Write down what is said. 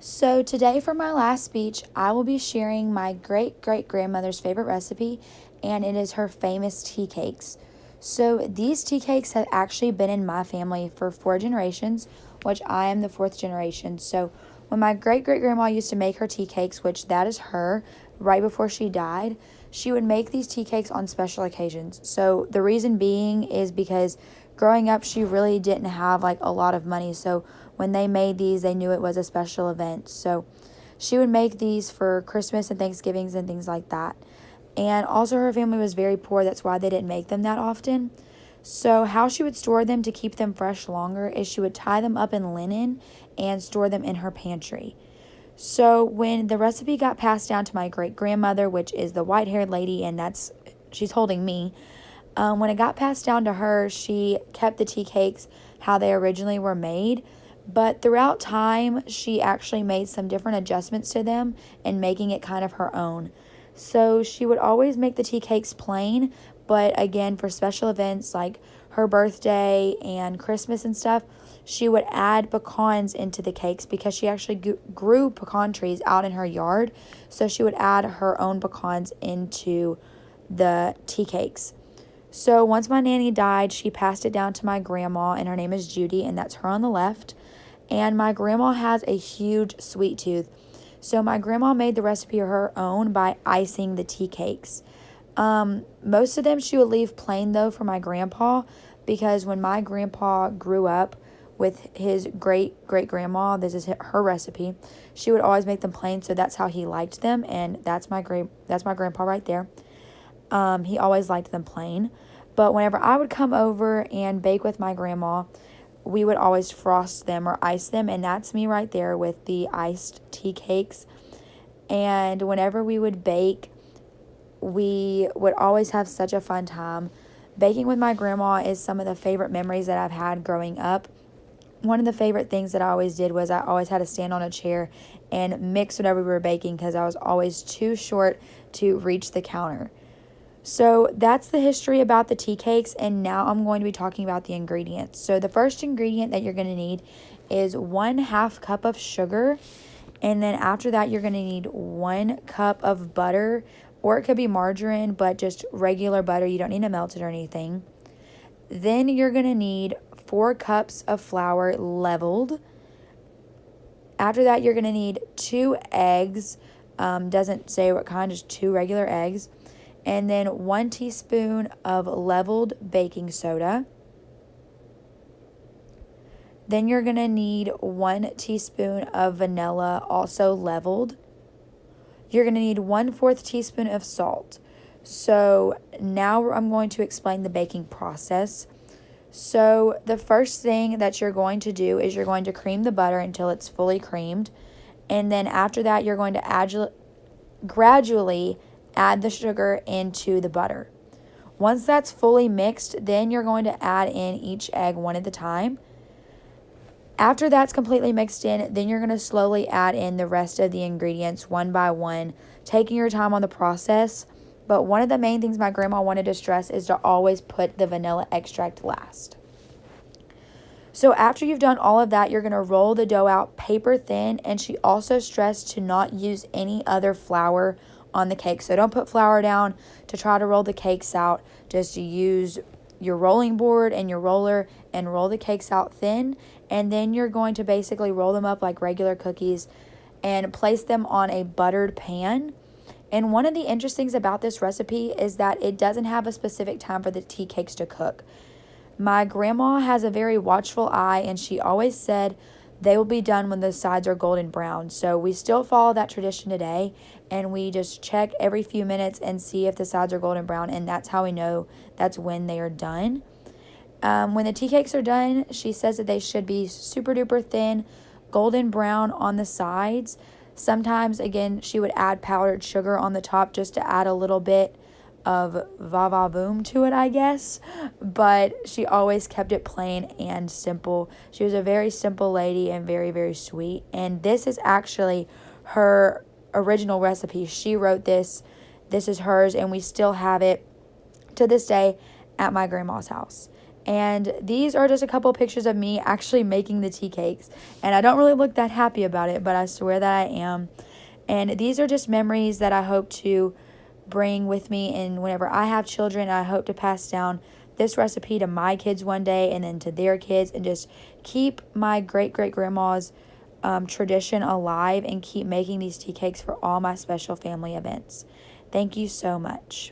So, today for my last speech, I will be sharing my great great grandmother's favorite recipe, and it is her famous tea cakes. So, these tea cakes have actually been in my family for 4 generations, which I am the fourth generation. So, when my great great grandma used to make her tea cakes, which that is her, right before she died, she would make these tea cakes on special occasions. So, the reason being is because growing up, she really didn't have like a lot of money. So, when they made these, they knew it was a special event. So she would make these for Christmas and Thanksgivings and things like that. And also, her family was very poor. That's why they didn't make them that often. So, how she would store them to keep them fresh longer is she would tie them up in linen and store them in her pantry. So, when the recipe got passed down to my great grandmother, which is the white haired lady, and she's holding me, when it got passed down to her, she kept the tea cakes how they originally were made. But throughout time, she actually made some different adjustments to them and making it kind of her own. So she would always make the tea cakes plain, but again, for special events like her birthday and Christmas and stuff, she would add pecans into the cakes because she actually grew pecan trees out in her yard. So she would add her own pecans into the tea cakes. So once my nanny died, she passed it down to my grandma, and her name is Judy, and that's her on the left. And my grandma has a huge sweet tooth. So my grandma made the recipe her own by icing the tea cakes. Most of them she would leave plain though for my grandpa, because when my grandpa grew up with his great great grandma, this is her recipe, she would always make them plain, so that's how he liked them, and that's my grandpa right there. He always liked them plain. But whenever I would come over and bake with my grandma, we would always frost them or ice them, and that's me right there with the iced tea cakes. And whenever we would bake, we would always have such a fun time. Baking with my grandma is some of the favorite memories that I've had growing up. One of the favorite things that I always did was I always had to stand on a chair and mix whatever we were baking because I was always too short to reach the counter. So that's the history about the tea cakes, and now I'm going to be talking about the ingredients. So the first ingredient that you're going to need is 1/2 cup of sugar, and then after that you're going to need 1 cup of butter, or it could be margarine, but just regular butter. You don't need to melt it or anything. Then you're going to need 4 cups of flour leveled. After that you're going to need 2 eggs. Doesn't say what kind, just 2 regular eggs. And then 1 teaspoon of leveled baking soda. Then you're going to need 1 teaspoon of vanilla, also leveled. You're going to need 1/4 teaspoon of salt. So now I'm going to explain the baking process. So the first thing that you're going to do is you're going to cream the butter until it's fully creamed. And then after that, you're going to gradually add the sugar into the butter. Once that's fully mixed, then you're going to add in each egg one at a time. After that's completely mixed in, then you're going to slowly add in the rest of the ingredients one by one, taking your time on the process. But one of the main things my grandma wanted to stress is to always put the vanilla extract last. So after you've done all of that, you're going to roll the dough out paper thin, and she also stressed to not use any other flour on the cake. So don't put flour down to try to roll the cakes out. Just use your rolling board and your roller and roll the cakes out thin. And then you're going to basically roll them up like regular cookies and place them on a buttered pan. And one of the interesting things about this recipe is that it doesn't have a specific time for the tea cakes to cook. My grandma has a very watchful eye, and she always said they will be done when the sides are golden brown. So we still follow that tradition today, and we just check every few minutes and see if the sides are golden brown, and that's how we know that's when they are done. When the tea cakes are done, she says that they should be super duper thin, golden brown on the sides. Sometimes, again, she would add powdered sugar on the top just to add a little bit of va-va-voom to it, I guess. But she always kept it plain and simple. She was a very simple lady and very, very sweet. And this is actually her original recipe. She wrote this. This is hers, and we still have it to this day at my grandma's house. And these are just a couple pictures of me actually making the tea cakes. And I don't really look that happy about it, but I swear that I am. And these are just memories that I hope to bring with me. And whenever I have children, I hope to pass down this recipe to my kids one day and then to their kids, and just keep my great-great-grandma's tradition alive and keep making these tea cakes for all my special family events. Thank you so much.